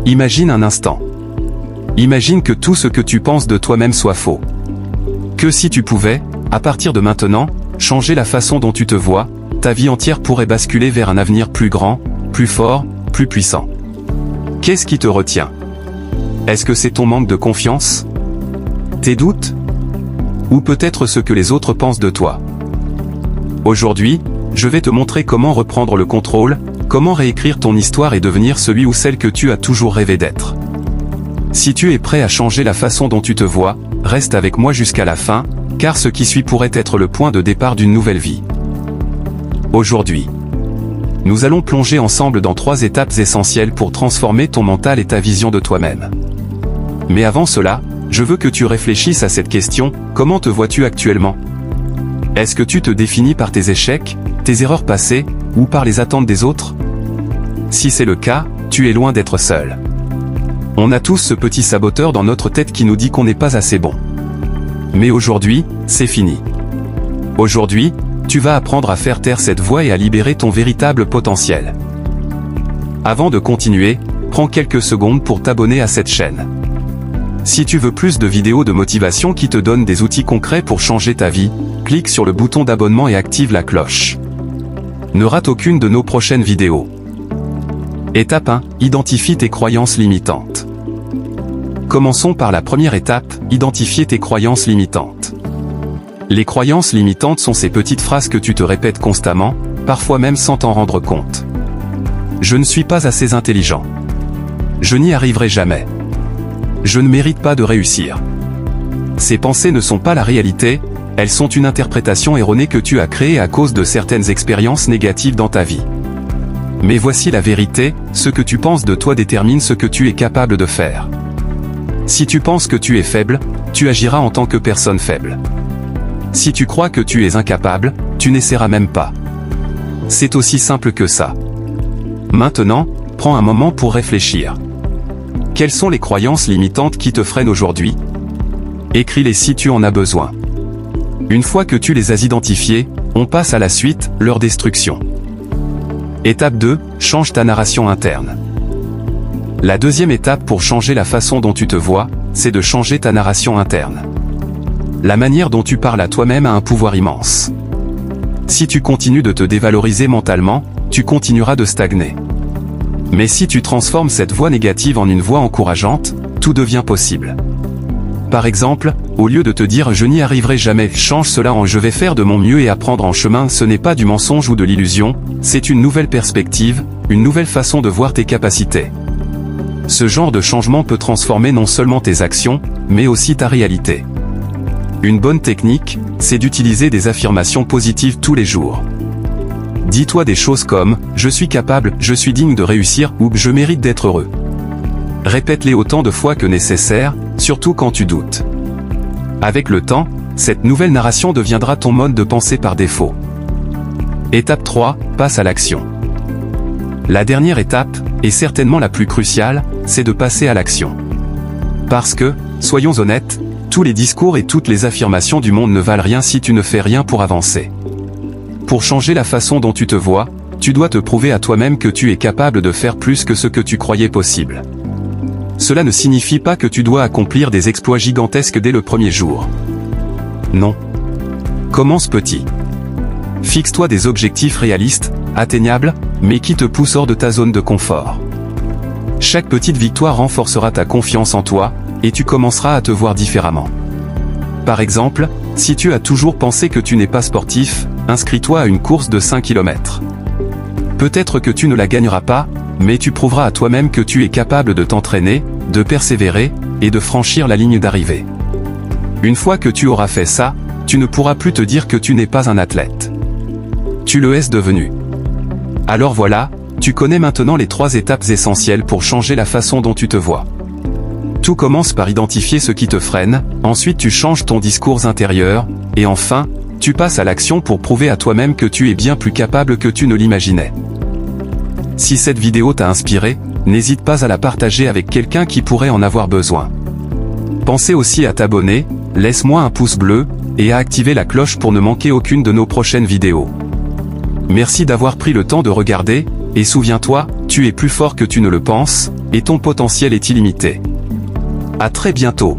Imagine un instant. Imagine que tout ce que tu penses de toi-même soit faux. Que si tu pouvais, à partir de maintenant, changer la façon dont tu te vois, ta vie entière pourrait basculer vers un avenir plus grand, plus fort, plus puissant. Qu'est-ce qui te retient? Est-ce que c'est ton manque de confiance? Tes doutes? Ou peut-être ce que les autres pensent de toi? Aujourd'hui, je vais te montrer comment reprendre le contrôle, comment réécrire ton histoire et devenir celui ou celle que tu as toujours rêvé d'être. Si tu es prêt à changer la façon dont tu te vois, reste avec moi jusqu'à la fin, car ce qui suit pourrait être le point de départ d'une nouvelle vie. Aujourd'hui, nous allons plonger ensemble dans 3 étapes essentielles pour transformer ton mental et ta vision de toi-même. Mais avant cela, je veux que tu réfléchisses à cette question: comment te vois-tu actuellement? Est-ce que tu te définis par tes échecs, tes erreurs passées, ou par les attentes des autres? Si c'est le cas, tu es loin d'être seul. On a tous ce petit saboteur dans notre tête qui nous dit qu'on n'est pas assez bon. Mais aujourd'hui, c'est fini. Aujourd'hui, tu vas apprendre à faire taire cette voix et à libérer ton véritable potentiel. Avant de continuer, prends quelques secondes pour t'abonner à cette chaîne. Si tu veux plus de vidéos de motivation qui te donnent des outils concrets pour changer ta vie, clique sur le bouton d'abonnement et active la cloche. Ne rate aucune de nos prochaines vidéos. Étape 1. Identifie tes croyances limitantes. Commençons par la première étape, identifier tes croyances limitantes. Les croyances limitantes sont ces petites phrases que tu te répètes constamment, parfois même sans t'en rendre compte. Je ne suis pas assez intelligent. Je n'y arriverai jamais. Je ne mérite pas de réussir. Ces pensées ne sont pas la réalité, elles sont une interprétation erronée que tu as créée à cause de certaines expériences négatives dans ta vie. Mais voici la vérité, ce que tu penses de toi détermine ce que tu es capable de faire. Si tu penses que tu es faible, tu agiras en tant que personne faible. Si tu crois que tu es incapable, tu n'essaieras même pas. C'est aussi simple que ça. Maintenant, prends un moment pour réfléchir. Quelles sont les croyances limitantes qui te freinent aujourd'hui? Écris-les si tu en as besoin. Une fois que tu les as identifiées, on passe à la suite, leur destruction. Étape 2, change ta narration interne. La deuxième étape pour changer la façon dont tu te vois, c'est de changer ta narration interne. La manière dont tu parles à toi-même a un pouvoir immense. Si tu continues de te dévaloriser mentalement, tu continueras de stagner. Mais si tu transformes cette voix négative en une voix encourageante, tout devient possible. Par exemple, au lieu de te dire « je n'y arriverai jamais », change cela en « je vais faire de mon mieux et apprendre en chemin ». Ce n'est pas du mensonge ou de l'illusion, c'est une nouvelle perspective, une nouvelle façon de voir tes capacités. Ce genre de changement peut transformer non seulement tes actions, mais aussi ta réalité. Une bonne technique, c'est d'utiliser des affirmations positives tous les jours. Dis-toi des choses comme « je suis capable, je suis digne de réussir » ou « je mérite d'être heureux ». Répète-les autant de fois que nécessaire, surtout quand tu doutes. Avec le temps, cette nouvelle narration deviendra ton mode de pensée par défaut. Étape 3, passe à l'action. La dernière étape, et certainement la plus cruciale, c'est de passer à l'action. Parce que, soyons honnêtes, tous les discours et toutes les affirmations du monde ne valent rien si tu ne fais rien pour avancer. Pour changer la façon dont tu te vois, tu dois te prouver à toi-même que tu es capable de faire plus que ce que tu croyais possible. Cela ne signifie pas que tu dois accomplir des exploits gigantesques dès le premier jour. Non. Commence petit. Fixe-toi des objectifs réalistes, atteignables, mais qui te poussent hors de ta zone de confort. Chaque petite victoire renforcera ta confiance en toi, et tu commenceras à te voir différemment. Par exemple, si tu as toujours pensé que tu n'es pas sportif, inscris-toi à une course de 5 km. Peut-être que tu ne la gagneras pas, mais tu prouveras à toi-même que tu es capable de t'entraîner, de persévérer, et de franchir la ligne d'arrivée. Une fois que tu auras fait ça, tu ne pourras plus te dire que tu n'es pas un athlète. Tu le es devenu. Alors voilà, tu connais maintenant les 3 étapes essentielles pour changer la façon dont tu te vois. Tout commence par identifier ce qui te freine, ensuite tu changes ton discours intérieur, et enfin, tu passes à l'action pour prouver à toi-même que tu es bien plus capable que tu ne l'imaginais. Si cette vidéo t'a inspiré, n'hésite pas à la partager avec quelqu'un qui pourrait en avoir besoin. Pensez aussi à t'abonner, laisse-moi un pouce bleu, et à activer la cloche pour ne manquer aucune de nos prochaines vidéos. Merci d'avoir pris le temps de regarder, et souviens-toi, tu es plus fort que tu ne le penses, et ton potentiel est illimité. À très bientôt.